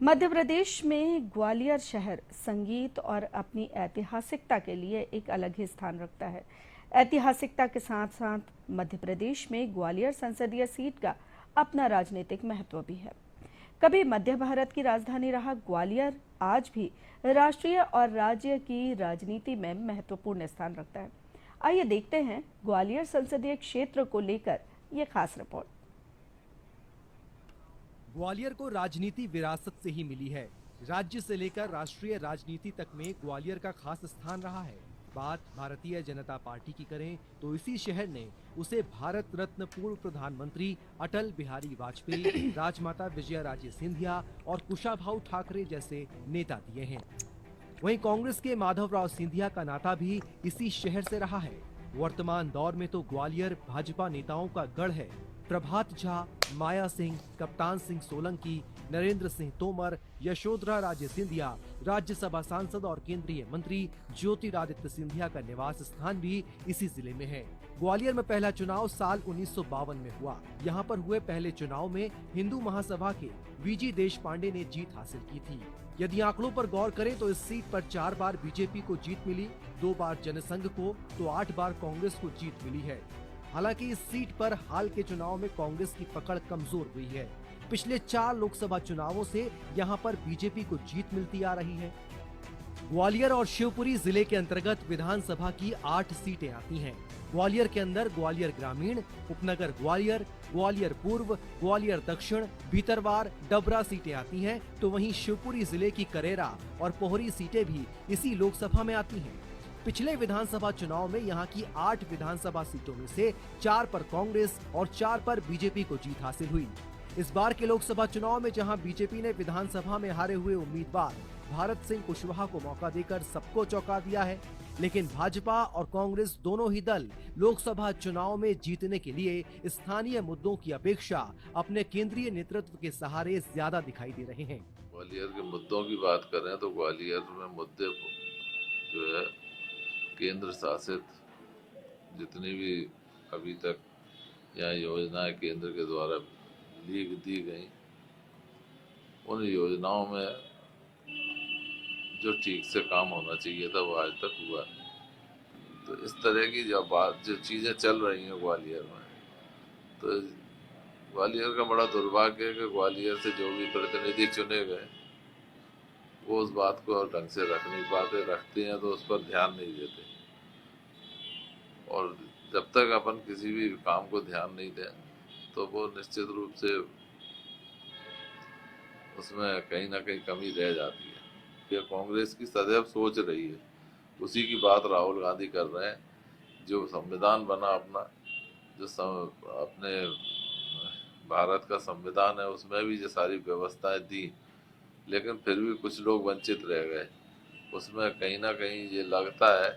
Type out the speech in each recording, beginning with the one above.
मध्य प्रदेश में ग्वालियर शहर संगीत और अपनी ऐतिहासिकता के लिए एक अलग ही स्थान रखता है। ऐतिहासिकता के साथ साथ मध्य प्रदेश में ग्वालियर संसदीय सीट का अपना राजनीतिक महत्व भी है। कभी मध्य भारत की राजधानी रहा ग्वालियर आज भी राष्ट्रीय और राज्य की राजनीति में महत्वपूर्ण स्थान रखता है। आइए देखते हैं ग्वालियर संसदीय क्षेत्र को लेकर ये खास रिपोर्ट। ग्वालियर को राजनीति विरासत से ही मिली है। राज्य से लेकर राष्ट्रीय राजनीति तक में ग्वालियर का खास स्थान रहा है। बात भारतीय जनता पार्टी की करें तो इसी शहर ने उसे भारत रत्न पूर्व प्रधानमंत्री अटल बिहारी वाजपेयी, राजमाता विजयाराजे सिंधिया और कुशाभाऊ ठाकरे जैसे नेता दिए हैं। वहीं कांग्रेस के माधवराव सिंधिया का नाता भी इसी शहर से रहा है। वर्तमान दौर में तो ग्वालियर भाजपा नेताओं का गढ़ है। प्रभात झा, माया सिंह, कप्तान सिंह सोलंकी, नरेंद्र सिंह तोमर, यशोधरा राजे सिंधिया, राज्यसभा सांसद और केंद्रीय मंत्री ज्योतिरादित्य सिंधिया का निवास स्थान भी इसी जिले में है। ग्वालियर में पहला चुनाव साल 1952 में हुआ। यहाँ पर हुए पहले चुनाव में हिंदू महासभा के वीजी देशपांडे ने जीत हासिल की थी। यदि आंकड़ों पर गौर करें तो इस सीट पर 4 बार बीजेपी को जीत मिली, 2 बार जनसंघ को तो 8 बार कांग्रेस को जीत मिली है। हालांकि इस सीट पर हाल के चुनाव में कांग्रेस की पकड़ कमजोर हुई है। पिछले 4 लोकसभा चुनावों से यहां पर बीजेपी को जीत मिलती आ रही है। ग्वालियर और शिवपुरी जिले के अंतर्गत विधानसभा की 8 सीटें आती हैं। ग्वालियर के अंदर ग्वालियर ग्रामीण, उपनगर ग्वालियर, ग्वालियर पूर्व, ग्वालियर दक्षिण, भीतरवार, डबरा सीटें आती हैं, तो वहीं शिवपुरी जिले की करेरा और पोहरी सीटें भी इसी लोकसभा में आती हैं। पिछले विधानसभा चुनाव में यहां की 8 विधानसभा सीटों में से 4 पर कांग्रेस और 4 पर बीजेपी को जीत हासिल हुई। इस बार के लोकसभा चुनाव में जहां बीजेपी ने विधानसभा में हारे हुए उम्मीदवार भारत सिंह कुशवाहा को मौका देकर सबको चौंका दिया है, लेकिन भाजपा और कांग्रेस दोनों ही दल लोकसभा चुनाव में जीतने के लिए स्थानीय मुद्दों की अपेक्षा अपने केंद्रीय नेतृत्व के सहारे ज्यादा दिखाई दे रहे हैं। ग्वालियर के मुद्दों की बात करें तो ग्वालियर में मुद्दे जो है केंद्र शासित जितनी भी अभी तक यहाँ योजनाएं केंद्र के द्वारा दी गई, उन योजनाओं में जो ठीक से काम होना चाहिए था वो आज तक हुआ नहीं। तो इस तरह की जो चीज़ें चल रही हैं ग्वालियर में, तो ग्वालियर का बड़ा दुर्भाग्य है कि ग्वालियर से जो भी प्रतिनिधि चुने गए वो उस बात को ढंग से रख नहीं पाते, रखते हैं तो उस पर ध्यान नहीं देते। और जब तक अपन किसी भी काम को ध्यान नहीं दें तो वो निश्चित रूप से उसमें कहीं ना कहीं कमी रह जाती है। ये कांग्रेस की सदैव सोच रही है, उसी की बात राहुल गांधी कर रहे हैं। जो संविधान बना अपना, अपने भारत का संविधान है, उसमें भी ये सारी व्यवस्थाएं दी, लेकिन फिर भी कुछ लोग वंचित रह गए। उसमें कहीं ना कहीं ये लगता है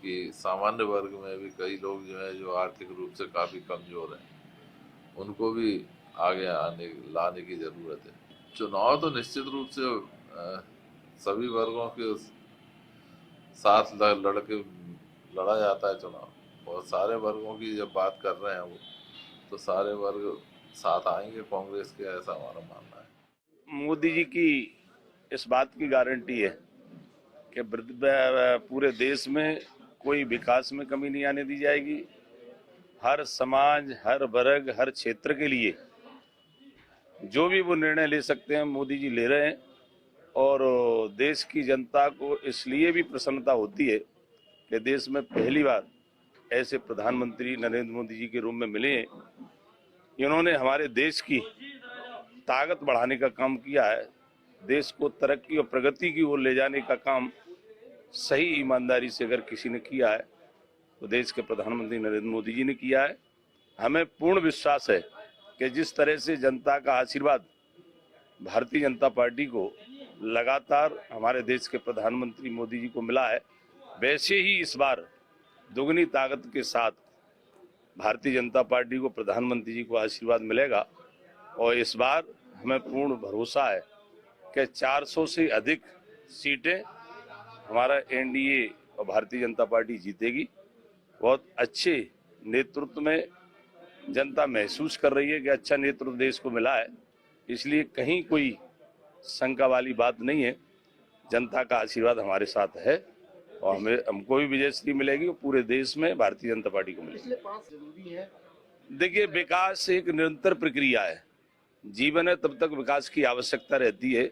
कि सामान्य वर्ग में भी कई लोग जो है जो आर्थिक रूप से काफ़ी कमज़ोर हैं, उनको भी आगे लाने की ज़रूरत है। चुनाव तो निश्चित रूप से सभी वर्गों के साथ लड़ा जाता है चुनाव। बहुत सारे वर्गों की जब बात कर रहे हैं वो, तो सारे वर्ग साथ आएंगे कांग्रेस के, ऐसा हमारा मानना है। मोदी जी की इस बात की गारंटी है कि पूरे देश में कोई विकास में कमी नहीं आने दी जाएगी। हर समाज, हर वर्ग, हर क्षेत्र के लिए जो भी वो निर्णय ले सकते हैं मोदी जी ले रहे हैं। और देश की जनता को इसलिए भी प्रसन्नता होती है कि देश में पहली बार ऐसे प्रधानमंत्री नरेंद्र मोदी जी के रूप में मिले हैं। इन्होंने हमारे देश की ताकत बढ़ाने का काम किया है। देश को तरक्की और प्रगति की ओर ले जाने का काम सही ईमानदारी से अगर किसी ने किया है तो देश के प्रधानमंत्री नरेंद्र मोदी जी ने किया है। हमें पूर्ण विश्वास है कि जिस तरह से जनता का आशीर्वाद भारतीय जनता पार्टी को लगातार हमारे देश के प्रधानमंत्री मोदी जी को मिला है, वैसे ही इस बार दुगनी ताकत के साथ भारतीय जनता पार्टी को प्रधानमंत्री जी को आशीर्वाद मिलेगा। और इस बार हमें पूर्ण भरोसा है कि 400 से अधिक सीटें हमारा एनडीए और भारतीय जनता पार्टी जीतेगी। बहुत अच्छे नेतृत्व में जनता महसूस कर रही है कि अच्छा नेतृत्व देश को मिला है, इसलिए कहीं कोई शंका वाली बात नहीं है। जनता का आशीर्वाद हमारे साथ है और हमको भी विजयश्री मिलेगी, पूरे देश में भारतीय जनता पार्टी को मिलेगी। देखिए, विकास एक निरंतर प्रक्रिया है, जीवन है तब तक विकास की आवश्यकता रहती है।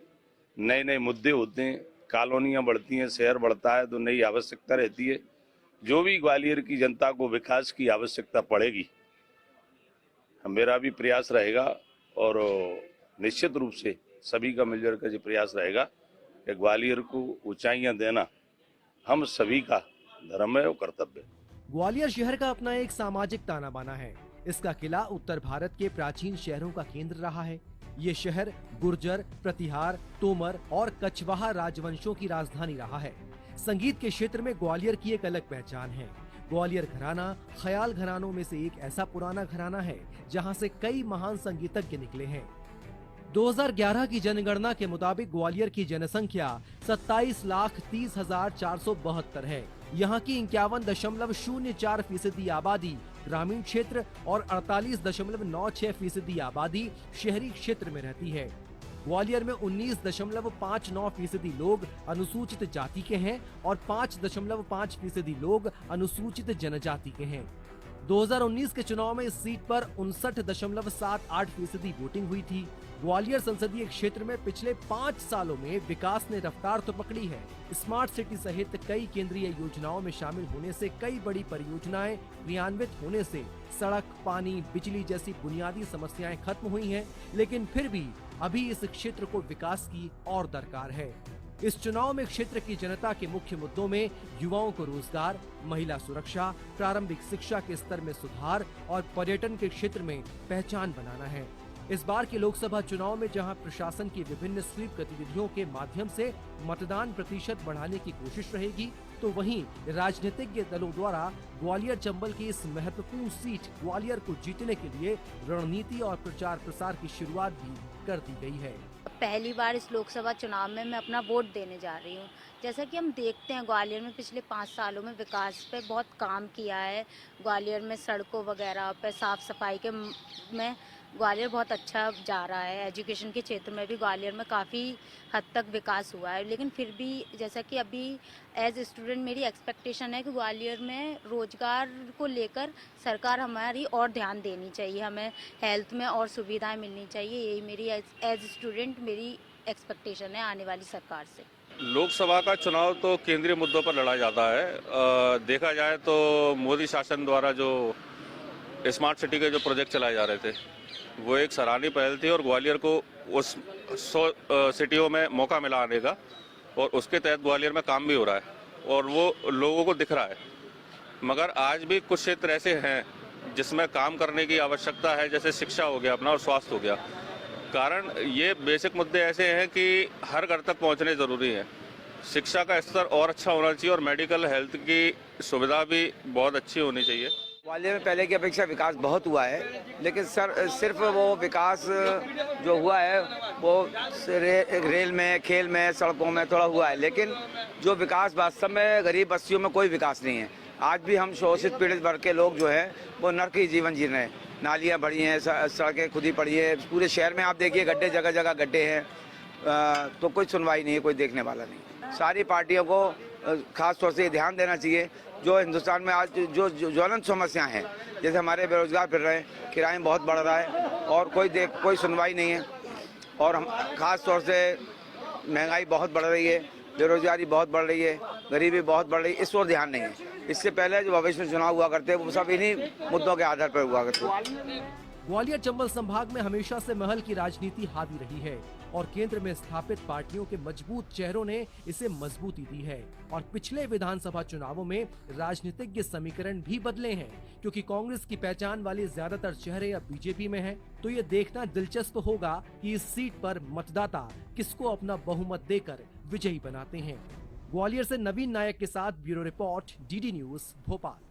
नए नए मुद्दे होते हैं, कॉलोनियां बढ़ती हैं, शहर बढ़ता है तो नई आवश्यकता रहती है। जो भी ग्वालियर की जनता को विकास की आवश्यकता पड़ेगी, मेरा भी प्रयास रहेगा और निश्चित रूप से सभी का मिलजुल कर जो प्रयास रहेगा कि ग्वालियर को ऊंचाइयां देना हम सभी का धर्म है और कर्तव्य है। ग्वालियर शहर का अपना एक सामाजिक ताना बाना है। इसका किला उत्तर भारत के प्राचीन शहरों का केंद्र रहा है। ये शहर गुर्जर, प्रतिहार, तोमर और कछवाहा राजवंशों की राजधानी रहा है। संगीत के क्षेत्र में ग्वालियर की एक अलग पहचान है। ग्वालियर घराना ख्याल घरानों में से एक ऐसा पुराना घराना है जहां से कई महान संगीतज्ञ निकले हैं। 2011 की जनगणना के मुताबिक ग्वालियर की जनसंख्या 27,30,472 है। यहाँ की 51.04% आबादी ग्रामीण क्षेत्र और 48.96% आबादी शहरी क्षेत्र में रहती है। ग्वालियर में 19.59% लोग अनुसूचित जाति के हैं और 5.5% लोग अनुसूचित जनजाति के हैं। 2019 के चुनाव में इस सीट पर 59.78% वोटिंग हुई थी। ग्वालियर संसदीय क्षेत्र में पिछले 5 सालों में विकास ने रफ्तार तो पकड़ी है। स्मार्ट सिटी सहित कई केंद्रीय योजनाओं में शामिल होने से कई बड़ी परियोजनाएं क्रियान्वित होने से सड़क, पानी, बिजली जैसी बुनियादी समस्याएं खत्म हुई हैं, लेकिन फिर भी अभी इस क्षेत्र को विकास की और दरकार है। इस चुनाव में क्षेत्र की जनता के मुख्य मुद्दों में युवाओं को रोजगार, महिला सुरक्षा, प्रारंभिक शिक्षा के स्तर में सुधार और पर्यटन के क्षेत्र में पहचान बनाना है। इस बार के लोकसभा चुनाव में जहां प्रशासन की विभिन्न स्वीप गतिविधियों के माध्यम से मतदान प्रतिशत बढ़ाने की कोशिश रहेगी, तो वहीं राजनीतिज्ञ दलों द्वारा ग्वालियर चंबल की इस महत्वपूर्ण सीट ग्वालियर को जीतने के लिए रणनीति और प्रचार प्रसार की शुरुआत भी कर दी गई है। पहली बार इस लोकसभा चुनाव में मैं अपना वोट देने जा रही हूँ। जैसा कि हम देखते हैं ग्वालियर में पिछले 5 सालों में विकास पे बहुत काम किया है। ग्वालियर में सड़कों वगैरह पे, साफ सफाई के में ग्वालियर बहुत अच्छा जा रहा है। एजुकेशन के क्षेत्र में भी ग्वालियर में काफ़ी हद तक विकास हुआ है। लेकिन फिर भी जैसा कि अभी एज स्टूडेंट मेरी एक्सपेक्टेशन है कि ग्वालियर में रोजगार को लेकर सरकार हमारी और ध्यान देनी चाहिए, हमें हेल्थ में और सुविधाएं मिलनी चाहिए। यही मेरी एज स्टूडेंट मेरी एक्सपेक्टेशन है आने वाली सरकार से। लोकसभा का चुनाव तो केंद्रीय मुद्दों पर लड़ा जाता है। देखा जाए तो मोदी शासन द्वारा जो स्मार्ट सिटी के जो प्रोजेक्ट चलाए जा रहे थे वो एक सराहनीय पहल थी और ग्वालियर को उस 100 सिटियों में मौका मिला आने का और उसके तहत ग्वालियर में काम भी हो रहा है और वो लोगों को दिख रहा है। मगर आज भी कुछ क्षेत्र ऐसे हैं जिसमें काम करने की आवश्यकता है, जैसे शिक्षा हो गया अपना और स्वास्थ्य हो गया। कारण ये बेसिक मुद्दे ऐसे हैं कि हर घर तक पहुंचने ज़रूरी है। शिक्षा का स्तर और अच्छा होना चाहिए और मेडिकल हेल्थ की सुविधा भी बहुत अच्छी होनी चाहिए। ग्वालियर में पहले की अपेक्षा विकास बहुत हुआ है, लेकिन सिर्फ वो विकास जो हुआ है वो रेल में, खेल में, सड़कों में थोड़ा हुआ है, लेकिन जो विकास वास्तव में गरीब बस्तियों में कोई विकास नहीं है। आज भी हम शोषित पीड़ित वर्ग के लोग जो है वो नरकी जीवन जी रहे हैं। नालियाँ बढ़ी हैं, सड़कें खुदी पड़ी है, पूरे शहर में आप देखिए गड्ढे, जगह जगह गड्ढे हैं, तो कोई सुनवाई नहीं है, कोई देखने वाला नहीं। सारी पार्टियों को खास तौर से ध्यान देना चाहिए। जो हिंदुस्तान में आज जो ज्वलंत समस्याएं हैं, जैसे हमारे बेरोजगार फिर रहे हैं, किराए बहुत बढ़ रहा है और कोई सुनवाई नहीं है, और हम खास तौर से महंगाई बहुत बढ़ रही है, बेरोजगारी बहुत बढ़ रही है, गरीबी बहुत बढ़ रही है, इस ओर ध्यान नहीं है। इससे पहले जो भविष्य में चुनाव हुआ करते वो सब इन्हीं मुद्दों के आधार पर हुआ करते। ग्वालियर चंबल संभाग में हमेशा से महल की राजनीति हावी रही है और केंद्र में स्थापित पार्टियों के मजबूत चेहरों ने इसे मजबूती दी है। और पिछले विधानसभा चुनावों में राजनीतिज्ञ समीकरण भी बदले हैं, क्योंकि कांग्रेस की पहचान वाले ज्यादातर चेहरे अब बीजेपी में हैं। तो ये देखना दिलचस्प होगा कि इस सीट पर मतदाता किसको अपना बहुमत देकर विजयी बनाते हैं। ग्वालियर से नवीन नायक के साथ bureau report, DD news, Bhopal.